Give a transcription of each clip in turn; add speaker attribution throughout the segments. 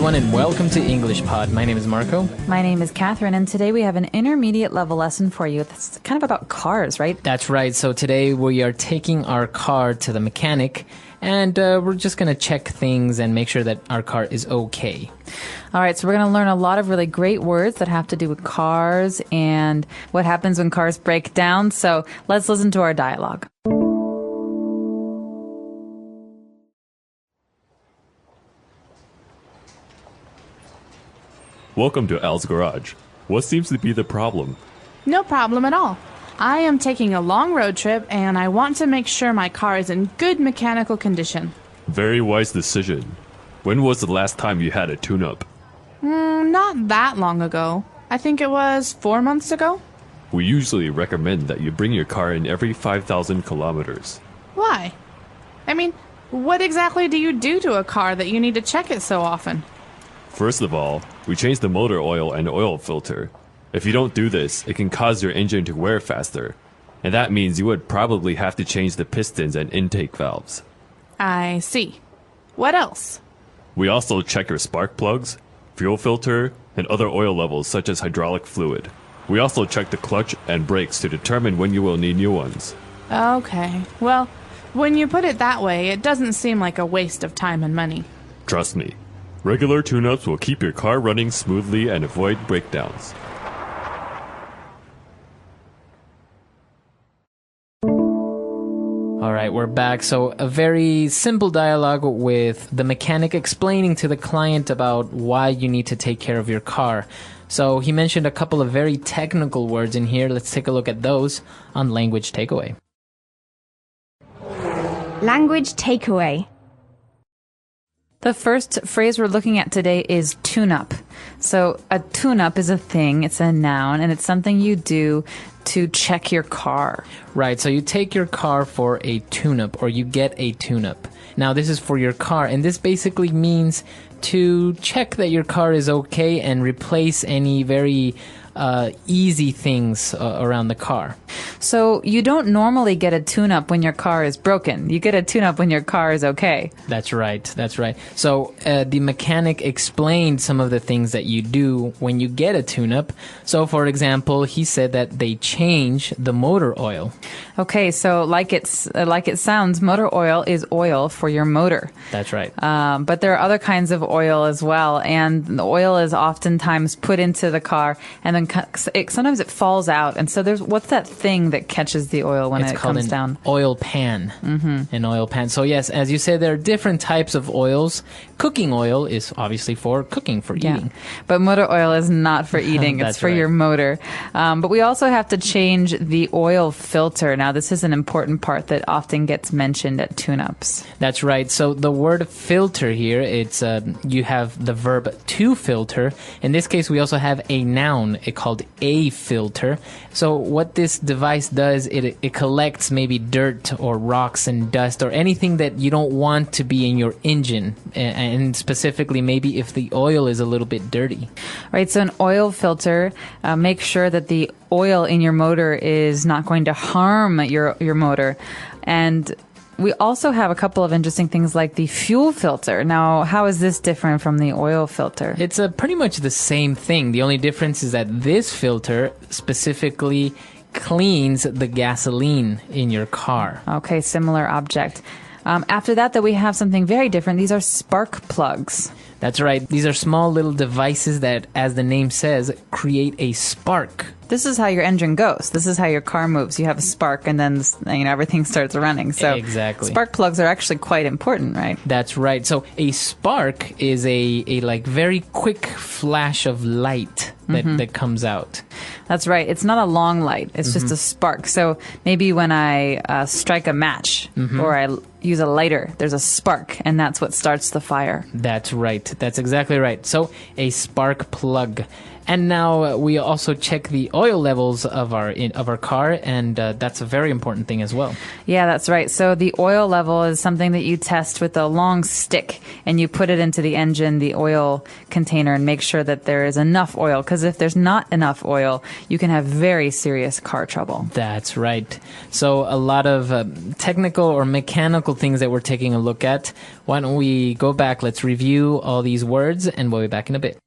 Speaker 1: everyone, and welcome to English Pod. My name is Marco.
Speaker 2: My name is Catherine, and today we have an intermediate level lesson for you. It's kind of about cars, right?
Speaker 1: That's right. So today we are taking our car to the mechanic, and we're just going to check things and make sure that our car is okay.
Speaker 2: All right, so we're going to learn a lot of really great words that have to do with cars and what happens when cars break down. So let's listen to our dialogue.
Speaker 3: Welcome to Al's garage. What seems to be the problem?
Speaker 4: No problem at all. I am taking a long road trip and I want to make sure my car is in good mechanical condition.
Speaker 3: Very wise decision. When was the last time you had a tune-up?
Speaker 4: Not that long ago. I think it was 4 months ago.
Speaker 3: We usually recommend that you bring your car in every 5,000 kilometers.
Speaker 4: Why? I mean, what exactly do you do to a car that you need to check it so often?
Speaker 3: First of all, we change the motor oil and oil filter. If you don't do this, it can cause your engine to wear faster. And that means you would probably have to change the pistons and intake valves.
Speaker 4: I see. What else?
Speaker 3: We also check your spark plugs, fuel filter, and other oil levels such as hydraulic fluid. We also check the clutch and brakes to determine when you will need new ones.
Speaker 4: Okay. Well, when you put it that way, it doesn't seem like a waste of time and money.
Speaker 3: Trust me. Regular tune-ups will keep your car running smoothly and avoid breakdowns.
Speaker 1: All right, we're back. So a very simple dialogue with the mechanic explaining to the client about why you need to take care of your car. So he mentioned a couple of very technical words in here. Let's take a look at those on Language Takeaway.
Speaker 5: Language takeaway.
Speaker 2: The first phrase we're looking at today is tune-up. So a tune-up is a thing, it's a noun, and it's something you do to check your car.
Speaker 1: Right, so you take your car for a tune-up, or you get a tune-up. Now, this is for your car, and this basically means to check that your car is okay and replace any very easy things around the car.
Speaker 2: So you don't normally get a tune-up when your car is broken. You get a tune-up when your car is okay.
Speaker 1: That's right. That's right. So the mechanic explained some of the things that you do when you get a tune-up. So, for example, he said that they change the motor oil.
Speaker 2: Okay, so like it sounds, motor oil is oil for your motor.
Speaker 1: That's right.
Speaker 2: But there are other kinds of oil as well, and the oil is oftentimes put into the car, and then sometimes it falls out. And so what's that thing that catches the oil when it comes down?
Speaker 1: It's called an oil pan. Mm-hmm. An oil pan. So yes, as you said, there are different types of oils. Cooking oil is obviously for cooking, for eating.
Speaker 2: But motor oil is not for eating. It's for your motor. But we also have to change the oil filter. Now, this is an important part that often gets mentioned at tune-ups.
Speaker 1: That's right. So the word filter here, it's you have the verb to filter. In this case, we also have a noun called a filter. So what this device does, it collects maybe dirt or rocks and dust or anything that you don't want to be in your engine, and specifically maybe if the oil is a little bit dirty.
Speaker 2: Right, so an oil filter makes sure that the oil in your motor is not going to harm your motor. And we also have a couple of interesting things like the fuel filter. Now, how is this different from the oil filter?
Speaker 1: It's pretty much the same thing. The only difference is that this filter specifically cleans the gasoline in your car.
Speaker 2: Okay, similar object. After that, we have something very different. These are spark plugs.
Speaker 1: That's right. These are small little devices that, as the name says, create a spark.
Speaker 2: This is how your engine goes. This is how your car moves. You have a spark, and then everything starts running. So
Speaker 1: exactly.
Speaker 2: Spark plugs are actually quite important, right?
Speaker 1: That's right. So a spark is a like very quick flash of light that comes out.
Speaker 2: That's right. It's not a long light. It's just a spark. So maybe when I strike a match or I use a lighter, there's a spark, and that's what starts the fire.
Speaker 1: That's right. That's exactly right. So a spark plug. And now we also check the oil levels of our car, and that's a very important thing as well.
Speaker 2: Yeah, that's right. So the oil level is something that you test with a long stick, and you put it into the engine, the oil container, and make sure that there is enough oil. Because if there's not enough oil, you can have very serious car trouble.
Speaker 1: That's right. So a lot of technical or mechanical things that we're taking a look at. Why don't we go back? Let's review all these words, and we'll be back in a bit.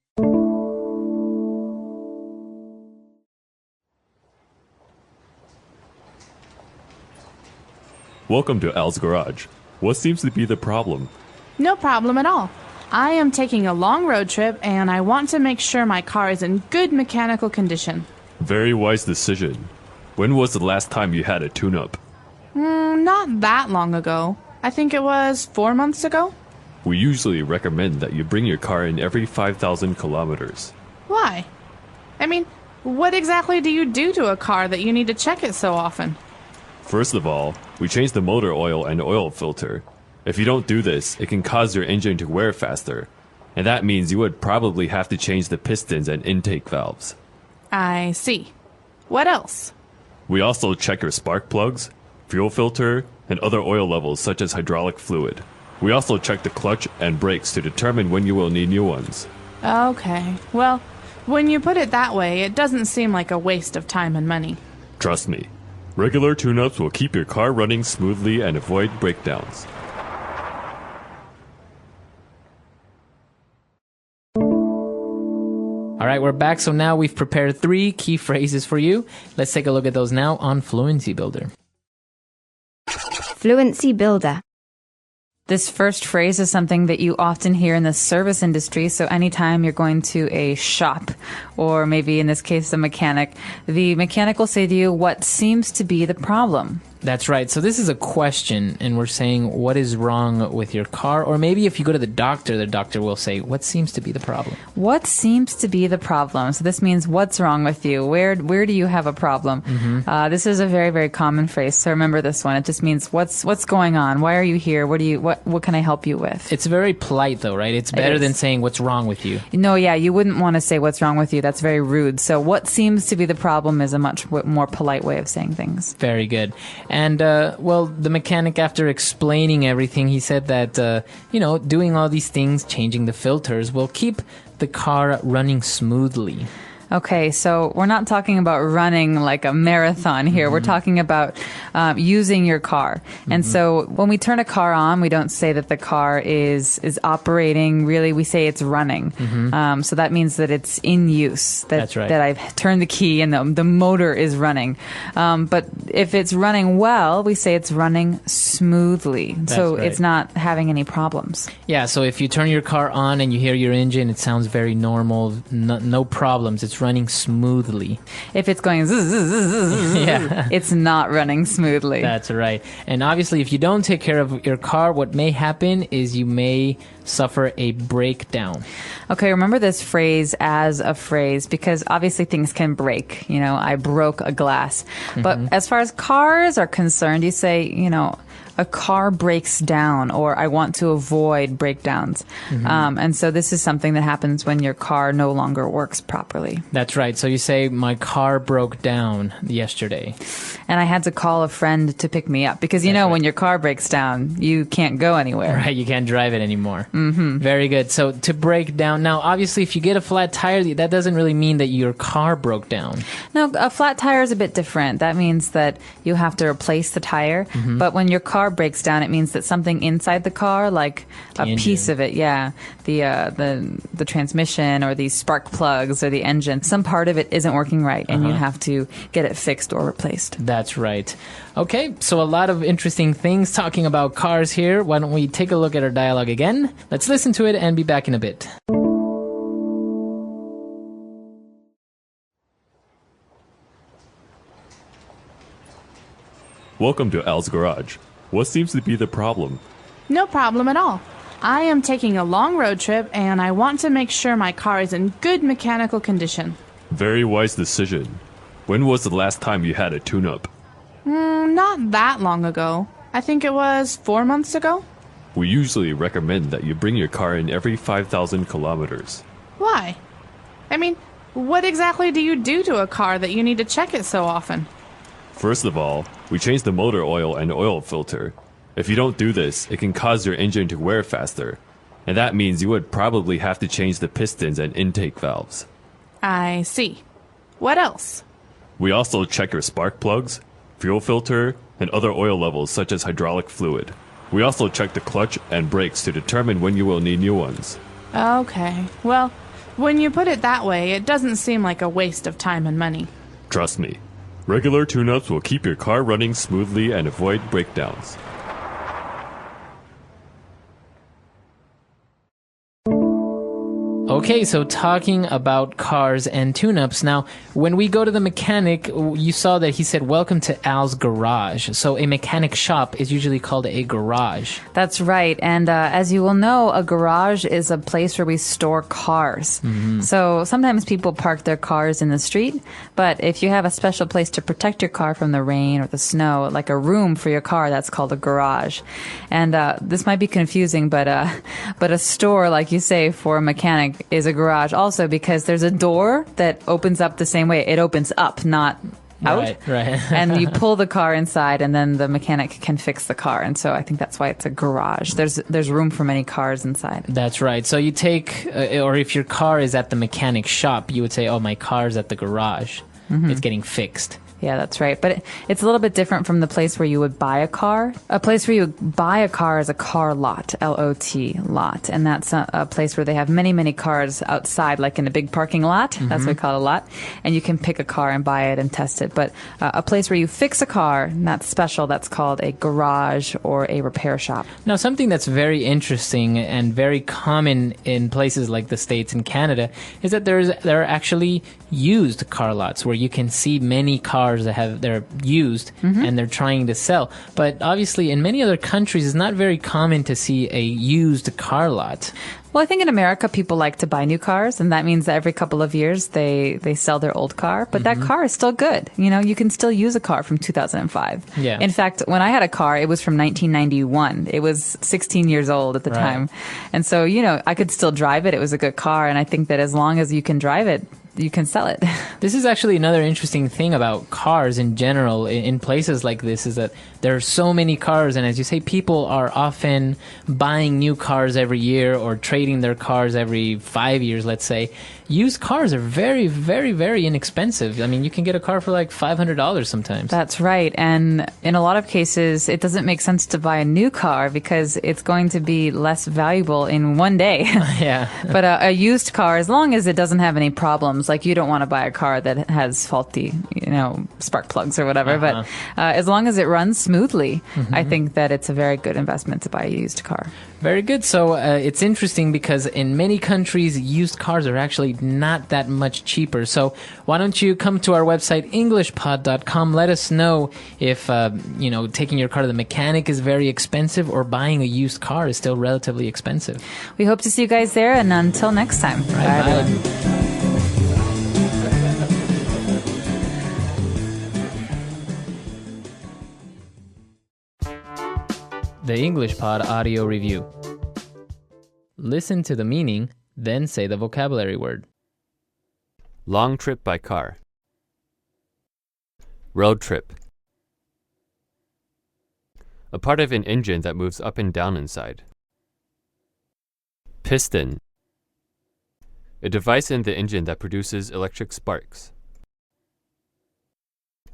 Speaker 3: Welcome to Al's Garage. What seems to be the problem?
Speaker 4: No problem at all. I am taking a long road trip and I want to make sure my car is in good mechanical condition.
Speaker 3: Very wise decision. When was the last time you had a tune-up?
Speaker 4: Not that long ago. I think it was 4 months ago.
Speaker 3: We usually recommend that you bring your car in every 5,000 kilometers.
Speaker 4: Why? I mean, what exactly do you do to a car that you need to check it so often?
Speaker 3: First of all, we change the motor oil and oil filter. If you don't do this, it can cause your engine to wear faster. And that means you would probably have to change the pistons and intake valves.
Speaker 4: I see. What else?
Speaker 3: We also check your spark plugs, fuel filter, and other oil levels such as hydraulic fluid. We also check the clutch and brakes to determine when you will need new ones.
Speaker 4: Okay. Well, when you put it that way, it doesn't seem like a waste of time and money.
Speaker 3: Trust me, regular tune-ups will keep your car running smoothly and avoid breakdowns.
Speaker 1: All right, we're back. So now we've prepared 3 key phrases for you. Let's take a look at those now on Fluency Builder.
Speaker 5: Fluency Builder.
Speaker 2: This first phrase is something that you often hear in the service industry. So anytime you're going to a shop, or maybe in this case, a mechanic, the mechanic will say to you, what seems to be the problem?
Speaker 1: That's right. So this is a question, and we're saying what is wrong with your car? Or maybe if you go to the doctor will say, what seems to be the problem?
Speaker 2: What seems to be the problem? So this means what's wrong with you? Where do you have a problem? This is a very, very common phrase. So remember this one. It just means what's going on? Why are you here? What can I help you with?
Speaker 1: It's very polite though, right? It's better than saying what's wrong with you.
Speaker 2: No, yeah, you wouldn't want to say what's wrong with you. That's very rude. So what seems to be the problem is a much more polite way of saying things.
Speaker 1: Very good. And, well, the mechanic, after explaining everything, he said that, doing all these things, changing the filters, will keep the car running smoothly.
Speaker 2: Okay, so we're not talking about running like a marathon here. We're talking about using your car. And so when we turn a car on, we don't say that the car is operating. Really, we say it's running. So that means that it's in use.
Speaker 1: That's right.
Speaker 2: That I've turned the key and the motor is running. But if it's running well, we say it's running smoothly. So
Speaker 1: right.
Speaker 2: it's not having any problems.
Speaker 1: Yeah, so if you turn your car on and you hear your engine, it sounds very normal, no problems. It's running smoothly.
Speaker 2: If it's going zzz, zzz, zzz, zzz,
Speaker 1: Yeah.
Speaker 2: it's not running smoothly.
Speaker 1: That's right. And obviously, if you don't take care of your car, what may happen is you may suffer a breakdown.
Speaker 2: Okay, remember this phrase as a phrase because obviously things can break. I broke a glass. But as far as cars are concerned, you say, a car breaks down, or I want to avoid breakdowns. And so this is something that happens when your car no longer works properly.
Speaker 1: That's right. So you say, my car broke down yesterday.
Speaker 2: And I had to call a friend to pick me up because, when your car breaks down, you can't go anywhere.
Speaker 1: Right, you can't drive it anymore. Very good. So to break down, now obviously if you get a flat tire, that doesn't really mean that your car broke down.
Speaker 2: No, a flat tire is a bit different. That means that you have to replace the tire. But when your car breaks down, it means that something inside the car, like a piece of it, the transmission or the spark plugs or the engine, some part of it isn't working right, and you have to get it fixed or replaced.
Speaker 1: That's right. Okay, so a lot of interesting things talking about cars here. Why don't we take a look at our dialogue again? Let's listen to it and be back in a bit.
Speaker 3: Welcome to Al's Garage. What seems to be the problem?
Speaker 4: No problem at all. I am taking a long road trip and I want to make sure my car is in good mechanical condition.
Speaker 3: Very wise decision. When was the last time you had a tune-up?
Speaker 4: Not that long ago. I think it was 4 months ago.
Speaker 3: We usually recommend that you bring your car in every 5,000 kilometers.
Speaker 4: Why? I mean, What exactly do you do to a car that you need to check it so often?
Speaker 3: First of all, we change the motor oil and oil filter. If you don't do this, it can cause your engine to wear faster. And that means you would probably have to change the pistons and intake valves.
Speaker 4: I see. What else?
Speaker 3: We also check your spark plugs, fuel filter, and other oil levels such as hydraulic fluid. We also check the clutch and brakes to determine when you will need new ones.
Speaker 4: Okay. Well, when you put it that way, it doesn't seem like a waste of time and money.
Speaker 3: Trust me, regular tune-ups will keep your car running smoothly and avoid breakdowns.
Speaker 1: Okay, so talking about cars and tune-ups. Now, when we go to the mechanic, you saw that he said, "Welcome to Al's garage." So a mechanic shop is usually called a garage.
Speaker 2: That's right. And as you will know, a garage is a place where we store cars. So sometimes people park their cars in the street, but if you have a special place to protect your car from the rain or the snow, like a room for your car, that's called a garage. And this might be confusing, but a store, like you say, for a mechanic is a garage also because there's a door that opens up the same way. It opens up, not out.
Speaker 1: Right.
Speaker 2: And you pull the car inside and then the mechanic can fix the car. And so I think that's why it's a garage. There's room for many cars inside.
Speaker 1: That's right. So you take, or if your car is at the mechanic shop, you would say, "Oh, my car's at the garage. It's getting fixed."
Speaker 2: Yeah, that's right. But it's a little bit different from the place where you would buy a car. A place where you would buy a car is a car lot, L-O-T, lot. And that's a place where they have many, many cars outside, like in a big parking lot. That's what we call a lot. And you can pick a car and buy it and test it. But a place where you fix a car, and that's special, that's called a garage or a repair shop.
Speaker 1: Now, something that's very interesting and very common in places like the States and Canada is that there are actually used car lots where you can see many cars that they're used and they're trying to sell. But obviously, in many other countries, it's not very common to see a used car lot.
Speaker 2: Well, I think in America, people like to buy new cars, and that means that every couple of years they sell their old car. But that car is still good. You know, you can still use a car from 2005.
Speaker 1: Yeah.
Speaker 2: In fact, when I had a car, it was from 1991. It was 16 years old at the time. And so, you know, I could still drive it. It was a good car. And I think that as long as you can drive it, you can sell it.
Speaker 1: This is actually another interesting thing about cars in general in places like this is that there are so many cars, and as you say, people are often buying new cars every year or trading their cars every 5 years, let's say. Used cars are very, very, very inexpensive. I mean, you can get a car for like $500 sometimes.
Speaker 2: That's right. And in a lot of cases, it doesn't make sense to buy a new car because it's going to be less valuable in one day.
Speaker 1: Yeah.
Speaker 2: But a used car, as long as it doesn't have any problems, like you don't want to buy a car that has faulty, you know, spark plugs or whatever. But as long as it runs smoothly, I think that it's a very good investment to buy a used car.
Speaker 1: Very good. So it's interesting because in many countries, used cars are actually not that much cheaper. So why don't you come to our website, englishpod.com. Let us know if, taking your car to the mechanic is very expensive or buying a used car is still relatively expensive.
Speaker 2: We hope to see you guys there. And until next time.
Speaker 1: Bye, everyone. The English Pod Audio Review. Listen to the meaning, then say the vocabulary word.
Speaker 3: Long trip by car. Road trip. A part of an engine that moves up and down inside. Piston. A device in the engine that produces electric sparks.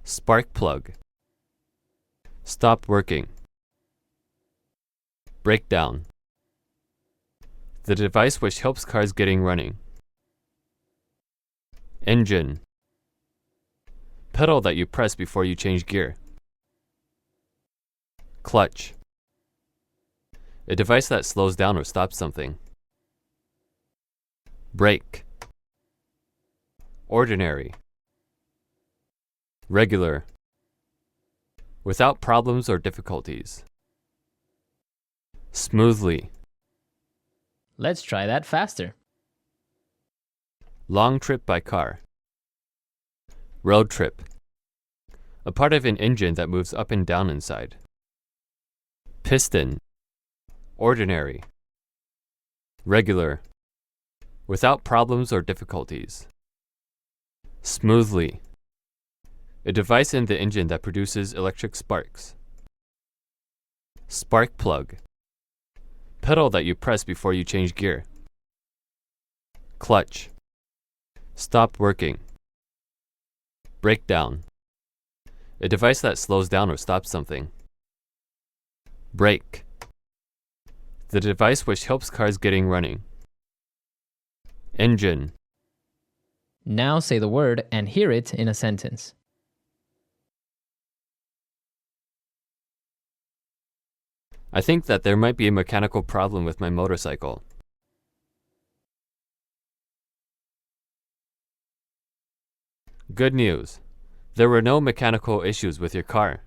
Speaker 3: Spark plug. Stop working. Breakdown. The device which helps cars getting running. Engine. Pedal that you press before you change gear. Clutch. A device that slows down or stops something. Brake. Ordinary. Regular. Without problems or difficulties. Smoothly.
Speaker 1: Let's try that faster.
Speaker 3: Long trip by car. Road trip. A part of an engine that moves up and down inside. Piston. Ordinary. Regular. Without problems or difficulties. Smoothly. A device in the engine that produces electric sparks. Spark plug. Pedal that you press before you change gear. Clutch. Stop working. Breakdown. A device that slows down or stops something. Brake. The device which helps cars getting running. Engine.
Speaker 1: Now say the word and hear it in a sentence.
Speaker 3: I think that there might be a mechanical problem with my motorcycle. Good news. There were no mechanical issues with your car.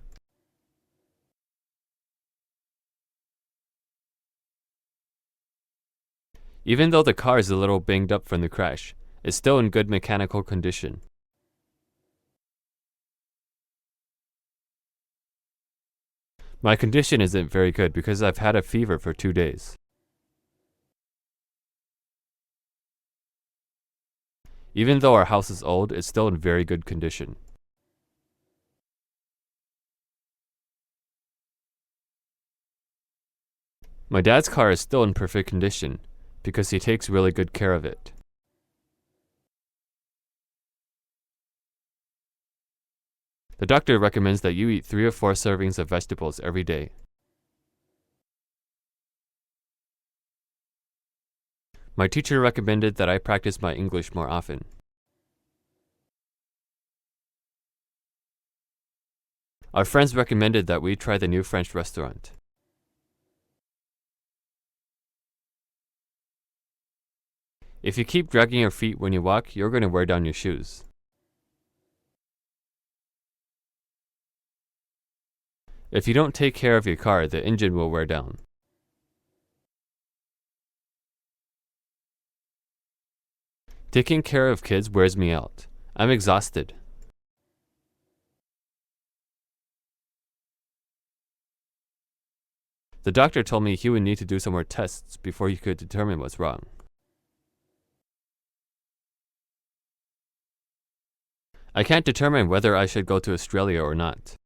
Speaker 3: Even though the car is a little banged up from the crash, it's still in good mechanical condition. My condition isn't very good because I've had a fever for 2 days. Even though our house is old, it's still in very good condition. My dad's car is still in perfect condition because he takes really good care of it. The doctor recommends that you eat 3 or 4 servings of vegetables every day. My teacher recommended that I practice my English more often. Our friends recommended that we try the new French restaurant. If you keep dragging your feet when you walk, you're going to wear down your shoes. If you don't take care of your car, the engine will wear down. Taking care of kids wears me out. I'm exhausted. The doctor told me he would need to do some more tests before he could determine what's wrong. I can't determine whether I should go to Australia or not.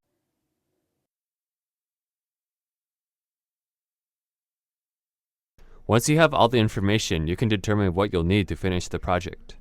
Speaker 3: Once you have all the information, you can determine what you'll need to finish the project.